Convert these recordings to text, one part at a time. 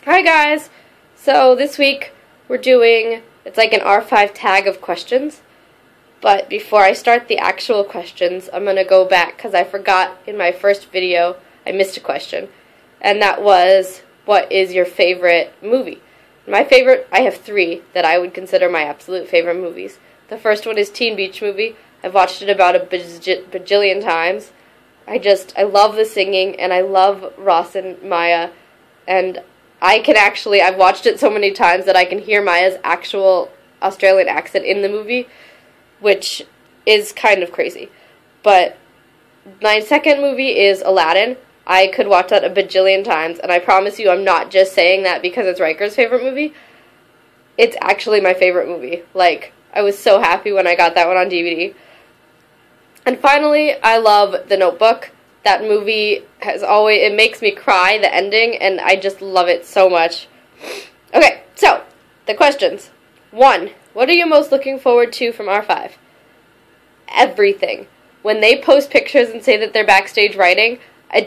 Hi guys! So this week we're doing, it's like an R5 tag of questions, but before I start the actual questions, I'm going to go back because I forgot in my first video, I missed a question, and that was, what is your favorite movie? My favorite, I have three that I would consider my absolute favorite movies. The first one is Teen Beach Movie. I've watched it about a bajillion times. I love the singing, and I love Ross and Maya, and I've watched it so many times that I can hear Maya's actual Australian accent in the movie, which is kind of crazy. But my second movie is Aladdin. I could watch that a bajillion times, and I promise you I'm not just saying that because it's Riker's favorite movie. It's actually my favorite movie. Like, I was so happy when I got that one on DVD. And finally, I love The Notebook. That movie it makes me cry, the ending, and I just love it so much. Okay, so, the questions. 1. What are you most looking forward to from R5? Everything. When they post pictures and say that they're backstage writing, I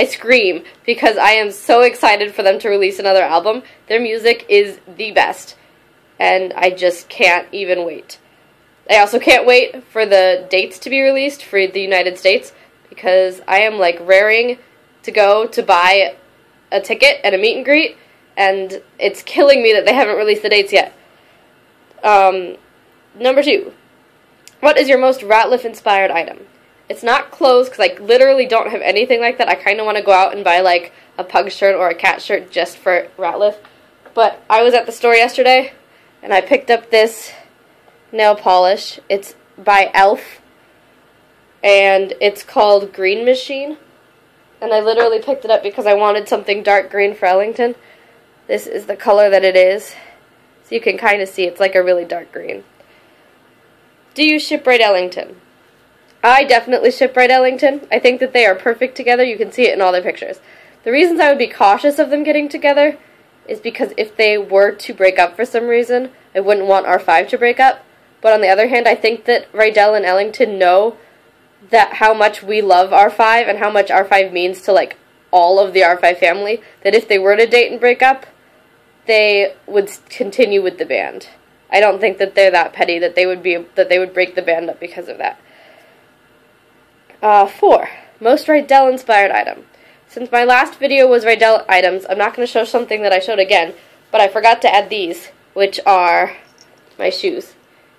scream because I am so excited for them to release another album. Their music is the best, and I just can't even wait. I also can't wait for the dates to be released for the United States because I am like raring to go to buy a ticket and a meet and greet, and it's killing me that they haven't released the dates yet. Number 2. What is your most Ratliff-inspired item? It's not clothes because I literally don't have anything like that. I kind of want to go out and buy like a pug shirt or a cat shirt just for Ratliff. But I was at the store yesterday and I picked up this nail polish. It's by e.l.f. and it's called Green Machine, and I literally picked it up because I wanted something dark green for Ellington. This is the color that it is, so you can kind of see it's like a really dark green. Do you shipwrite Ellington? I definitely shipwrite Ellington. I think that they are perfect together. You can see it in all their pictures. The reasons I would be cautious of them getting together is because if they were to break up for some reason, I wouldn't want R5 to break up. But on the other hand, I think that Rydell and Ellington know that how much we love R5 and how much R5 means to like all of the R5 family, that if they were to date and break up, they would continue with the band. I don't think that they're that petty that they would break the band up because of that. 4. Most Rydell-inspired item. Since my last video was Rydell items, I'm not going to show something that I showed again, but I forgot to add these, which are my shoes.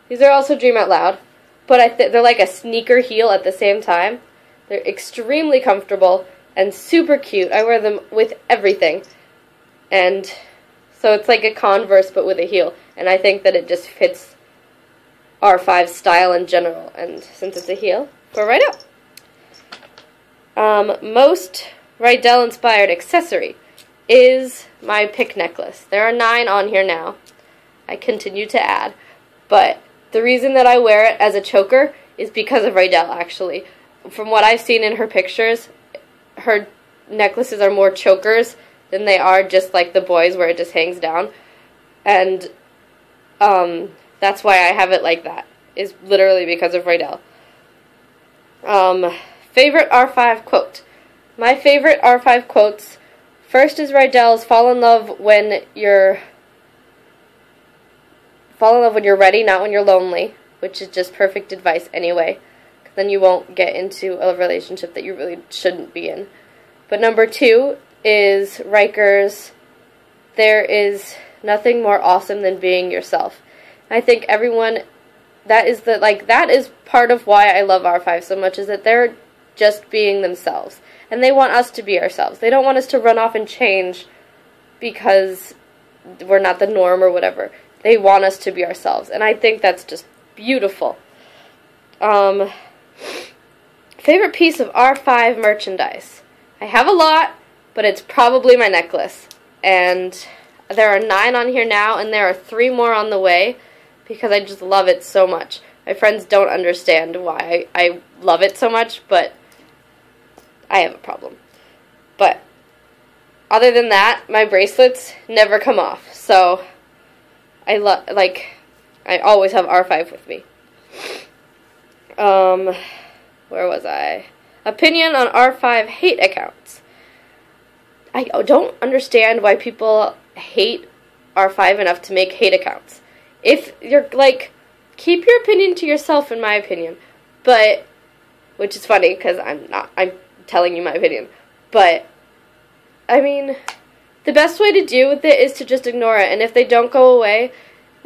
These are also Dream Out Loud, but they're like a sneaker heel at the same time. They're extremely comfortable and super cute. I wear them with everything. And so it's like a Converse but with a heel. And I think that it just fits R5's style in general. And since it's a heel, go right up. Most Rydell-inspired accessory is my pick necklace. There are 9 on here now. I continue to add. But the reason that I wear it as a choker is because of Rydell, actually. From what I've seen in her pictures, her necklaces are more chokers than they are just like the boys where it just hangs down. And that's why I have it like that, is literally because of Rydell. Favorite R5 quote. My favorite R5 quotes, first is Rydell's fall in love when you're ready, not when you're lonely, which is just perfect advice anyway, because then you won't get into a relationship that you really shouldn't be in. But number 2 is Riker's, there is nothing more awesome than being yourself. I think everyone, that is part of why I love R5 so much, is that they're just being themselves, and they want us to be ourselves. They don't want us to run off and change because we're not the norm or whatever. They want us to be ourselves, and I think that's just beautiful. Favorite piece of R5 merchandise. I have a lot, but it's probably my necklace. And there are 9 on here now, and there are 3 more on the way, because I just love it so much. My friends don't understand why I love it so much, but I have a problem. But other than that, my bracelets never come off, so I always have R5 with me. Where was I? Opinion on R5 hate accounts. I I don't understand why people hate R5 enough to make hate accounts. If you're, like, keep your opinion to yourself, in my opinion. But, which is funny, because I'm telling you my opinion. But, I mean, the best way to deal with it is to just ignore it. And if they don't go away,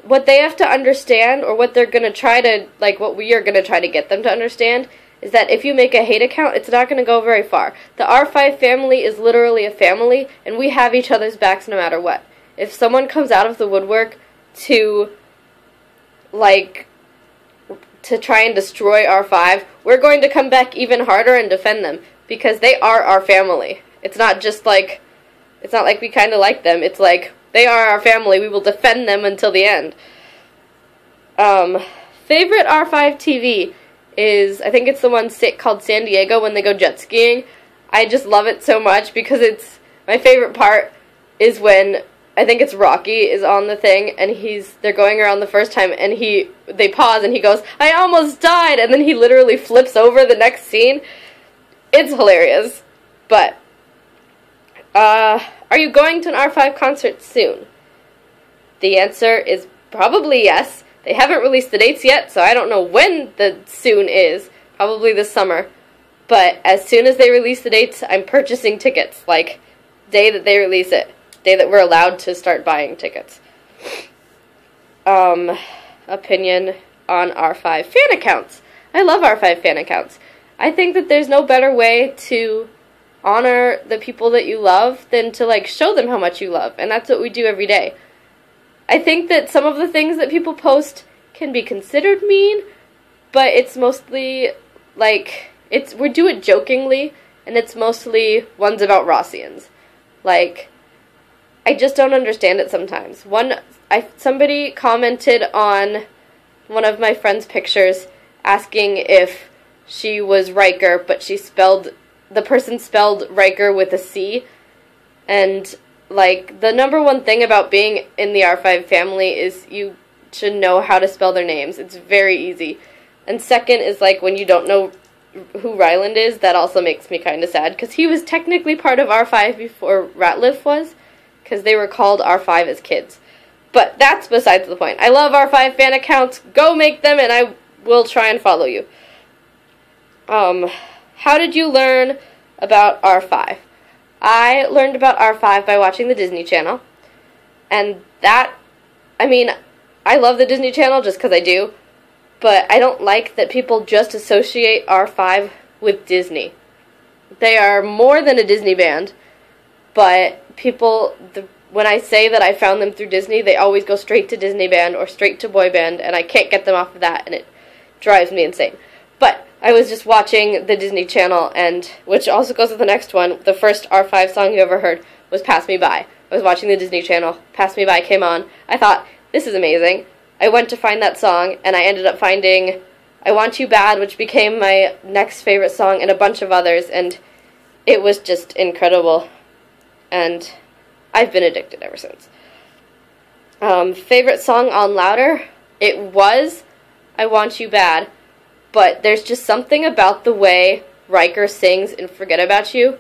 what they have to understand, or what they're going to try to, like, what we are going to try to get them to understand, is that if you make a hate account, it's not going to go very far. The R5 family is literally a family, and we have each other's backs no matter what. If someone comes out of the woodwork to, like, to try and destroy R5, we're going to come back even harder and defend them, because they are our family. It's not just like, it's not like we kind of like them. It's like, they are our family. We will defend them until the end. Favorite R5 TV is, I think it's the one called San Diego when they go jet skiing. I just love it so much because it's, my favorite part is when, I think it's Rocky is on the thing and they're going around the first time and they pause and he goes, "I almost died," and then he literally flips over the next scene. It's hilarious. But, are you going to an R5 concert soon? The answer is probably yes. They haven't released the dates yet, so I don't know when the soon is. Probably this summer. But as soon as they release the dates, I'm purchasing tickets. Like, day that they release it. Day that we're allowed to start buying tickets. Opinion on R5 fan accounts. I love R5 fan accounts. I think that there's no better way to honor the people that you love than to, like, show them how much you love. And that's what we do every day. I think that some of the things that people post can be considered mean, but it's mostly, like, we do it jokingly, and it's mostly ones about Rossians. Like, I just don't understand it sometimes. Somebody commented on one of my friend's pictures asking if she was Riker, but the person spelled Riker with a C, and, like, the number one thing about being in the R5 family is you should know how to spell their names. It's very easy. And second is, like, when you don't know who Ryland is, that also makes me kind of sad, because he was technically part of R5 before Ratliff was, because they were called R5 as kids. But that's besides the point. I love R5 fan accounts. Go make them, and I will try and follow you. How did you learn about R5? I learned about R5 by watching the Disney Channel. And I love the Disney Channel just because I do. But I don't like that people just associate R5 with Disney. They are more than a Disney band. But when I say that I found them through Disney, they always go straight to Disney band or straight to boy band. And I can't get them off of that. And it drives me insane. But I was just watching the Disney Channel, and which also goes with the next one. The first R5 song you ever heard was Pass Me By. I was watching the Disney Channel. Pass Me By came on. I thought, this is amazing. I went to find that song, and I ended up finding I Want You Bad, which became my next favorite song, and a bunch of others, and it was just incredible. And I've been addicted ever since. Favorite song on Louder? It was I Want You Bad. But there's just something about the way Riker sings in Forget About You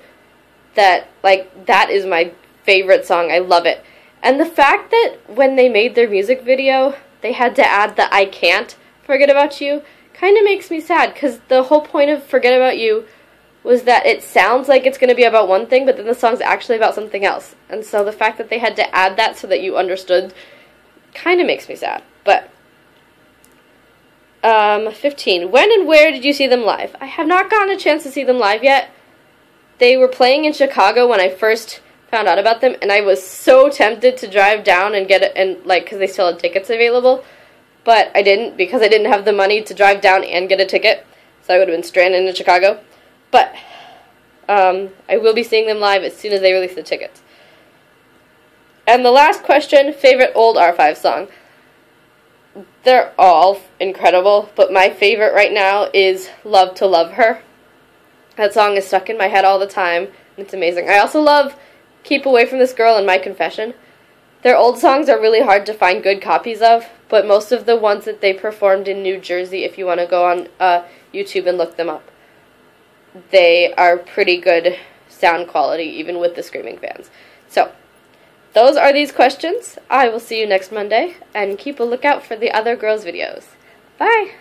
that, like, that is my favorite song. I love it. And the fact that when they made their music video, they had to add the I Can't Forget About You kind of makes me sad, because the whole point of Forget About You was that it sounds like it's going to be about one thing, but then the song's actually about something else. And so the fact that they had to add that so that you understood kind of makes me sad. But 15. When and where did you see them live? I have not gotten a chance to see them live yet. They were playing in Chicago when I first found out about them, and I was so tempted to drive down and get it, and, like, because they still had tickets available, but I didn't, because I didn't have the money to drive down and get a ticket, so I would have been stranded in Chicago. But I will be seeing them live as soon as they release the tickets. And the last question, favorite old R5 song. They're all incredible, but my favorite right now is Love to Love Her. That song is stuck in my head all the time. It's amazing. I also love Keep Away From This Girl and My Confession. Their old songs are really hard to find good copies of, but most of the ones that they performed in New Jersey, if you want to go on YouTube and look them up, they are pretty good sound quality, even with the screaming fans. So, those are these questions. I will see you next Monday, and keep a lookout for the other girls' videos. Bye!